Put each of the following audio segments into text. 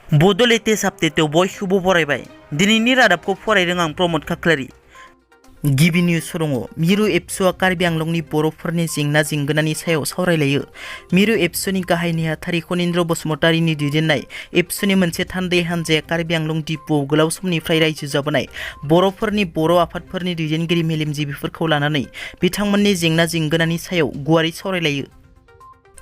बड' लेटेस्ट आपडेटआव बयखौबो बरायबाय। दिनैनि रादाबखौ फरायदों आं प्रमद खाख्लारि। गिबि निउस दङ। मिरु एबसुआ कार्बि आंलंनि बर'फोरनि जेंना जेंगोनानि सायाव सावरायलायो। मिरु एबसुनि गाहाय नेहाथारि खनीन्द्र बसुमतारीनि दैदेननाय एबसुनि मोनसे थान्दै हान्जाया कार्बि आंलं दिपआव गोलाव समनिफ्राय रायजो जाबोनाय बर'फोरनि बर' आफादफोरनि दैदेनगिरि मेलेमजिबिफोरखौ लानानै बिथांमोननि जेंना जेंगोनानि सायाव गुवारै सावरायलायो।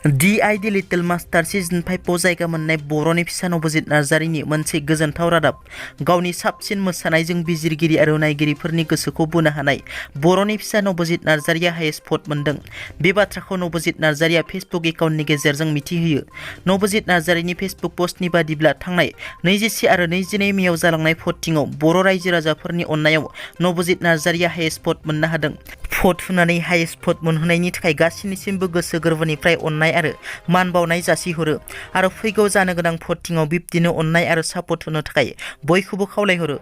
DID लिटिल मास्टार सिजन 5 जायगा मोननाय बर'नि फिसा नबजित नार्जारीनि मोनसे गोजोनथाव रादाब। गावनि साबसिन मोसानायजों बिजिरगिरि आरो नायगिरिफोरनि गोसोखौ बोनो हानाय बर'नि फिसा नबजित नार्जारीया हायेस्ट भट मोनदों। बे बाथ्राखौ नबजित नार्जारीया फेसबुक एकाउन्टनि गेजेरजों मिथिहोयो। नबजित नार्जारीनि फेसबुक पस्टनि बादिब्ला थांनाय 21 आरो 22 मेआव जालांनाय भटिंआव बर' रायजो राजाफोरनि अननायाव नबजित नार्जारीया हायेस्ट भट मोननो हादों। भट होनानै हायेस्ट भट मोनहोनायनि थाखाय गासिनिसिमबो गोसो गोरबोनिफ्राय अननाय आरो मान बावनाय जासिहरो आरो फैगौ जानो गोनां भटिंआव बिब्दिनो अननाय आरो सापर्ट होनो थाखाय बयखौबो खावलायहरो।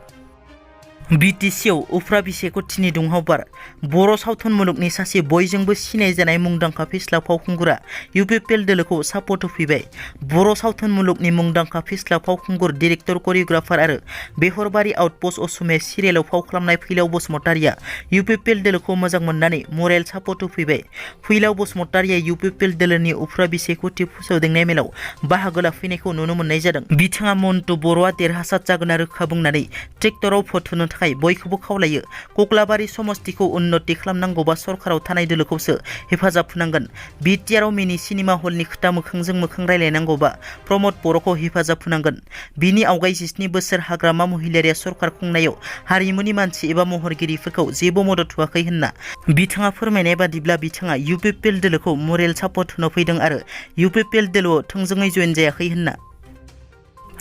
BTCआव उफ्रा बिसायख'थिनि दुंहाव बार। बर' सावथुन मुलुगनि सासे बयजोंबो सिनायजानाय मुंदांखा फेस्ला फावखुंगुरा UPPL दोलोखौ सापर्ट होफैबाय। बर' सावथुन मुलुगनि मुंदांखा फेस्ला फावखुंगुर, डिरेक्टर, करिय'ग्राफार आरो बेहरबारि आउटपस्ट असमिया सिरियालाव फाव खालामनाय फैलाव बसुमतारीया UPPL दोलोखौ मोजां मोननानै मरेल सापर्ट होफैबाय। फैलाव बसुमतारीया UPPL दोलोनि उफ्रा बिसायख'थि फोसावदिंनाय मेलाव बाहागो लाफैनायखौ नुनो मोननाय जादों। बिथाङा मन्टु बर'आ देरहासार जागोन रोखा बुंनानै ट्रेक्टराव भट होनो थाखाय बयखौबो खावलायो। कक्लाबारि समस्तिखौ उन्नति खालामनांगौबा सरकाराव थानाय दोलोखौसो हेफाजाब होनांगोन। बिटिआरआव मिनि सिनेमा हलनि खोथा मोखांजों मोखां रायलायनांगौबा प्रमद बर'खौ हेफाजाब होनांगोन। बिनि आवगाय 17 बोसोर हाग्रामा महिलारिया सरकार खुंनायाव हारिमुनि मानसि एबा महरगिरिफोरखौ जेबो मदद होआखै होनना बिथाङा फोरमायनाय बादिब्ला बिथाङा UPPL दोलोखौ मरेल सापर्ट होनो फैदों आरो UPPL दोलोआव थोंजोङै जयेन जायाखै होनना।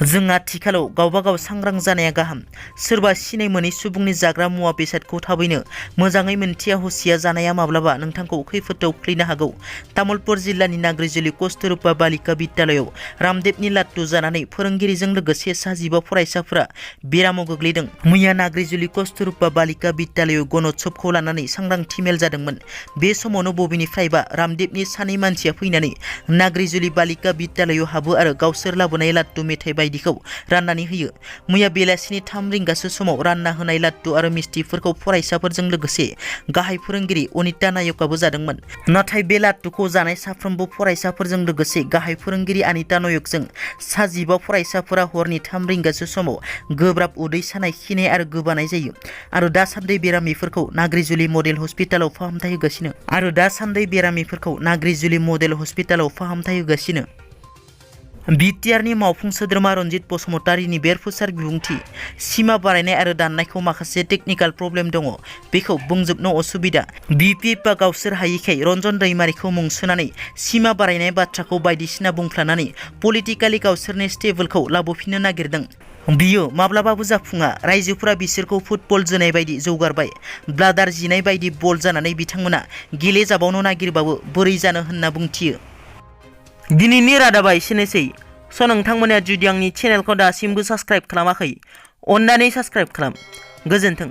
जों आथिखालाव गावबा गाव सांग्रां जानाया गाहाम। सोरबा सिनाय मोनै सुबुंनि जाग्रा मुवा बेसादखौ थाबैनो मोजाङै मोनथिया हसिया जानाया माब्लाबा नोंथांखौ खैफोदाव खोख्लैनो हागौ। तामुलपुर जिल्लानि नाग्रिजुलि कस्तुरबा बालिका बिद्यालयाव रामदेबनि लाट्टु जानानै फोरोंगिरिजों लोगोसे सा 15 फरायसाफोरा बेरामाव गोग्लैदों। मैया नाग्रिजुलि कस्तुरबा बालिका बिद्यालयाव गणोत्सबखौ लानानै सांग्रांथि मेल जादोंमोन। बे समावनो बबेनिफ्रायबा रामदेबनि सानै मानसिया फैनानै नाग्रिजुलि बालिका बिद्यालयाव हाबो आरो गावसोर लाबोनाय लाट्टु मेथाइ बायदिखौ राननानै होयो। मैया बेलासिनि 3 रिंगासो समाव रानना होनाय लाट्टु आरो मिस्टिफोरखौ फरायसाफोरजों लोगोसे गाहाय फोरोंगिरि अनिता नायकआबो जादोंमोन। नाथाय बे लाट्टुखौ जानाय साफ्रोमबो फरायसाफोरजों लोगोसे गाहाय फोरोंगिरि अनिता नायकजों सा 15 फरायसाफोरा हरनि 3 रिंगासो समाव गोब्राब उदै सानाय, खिनाय आरो गोबानाय जायो आरो दासान्दि बेरामिफोरखौ नाग्रिजुलि मडेल हस्पिटालाव फाहामथाय होगासिनो। बिटिआरनि मावफुं सोद्रोमा रनजित बसुमतारीनि बेरफुसार बिबुंथि। सिमा बारायनाय आरो दाननायखौ माखासे टेकनिकेल प्रब्लेम दङ, बेखौ बुंजोबनो असुबिदा। BPFआ गावसोर हायिखाय रन्जन दैमारिखौ मुं सोनानै सिमा बारायनाय बाथ्राखौ बायदिसिना बुंफ्लानानै पलिटिकेलि गावसोरनि स्टेबलखौ लाबोफिननो नागिरदों। बियो माब्लाबाबो जाफुङा। रायजोफोरा बिसोरखौ फुटबल जोनाय बायदि जौगारबाय। ब्लाडार जिनाय बायदि बल जानानै बिथांमोना गेलेजाबावनो नागिरबाबो बोरै जानो होनना बुंथियो। दिनैनि रादाबा एसेनोसै। नोंथांमोना जुदि आंनि चेनेलखौ दासिमबो साबस्क्राइब खालामाखै, अन्नानै साबस्क्राइब खालाम। गोजोन्थों।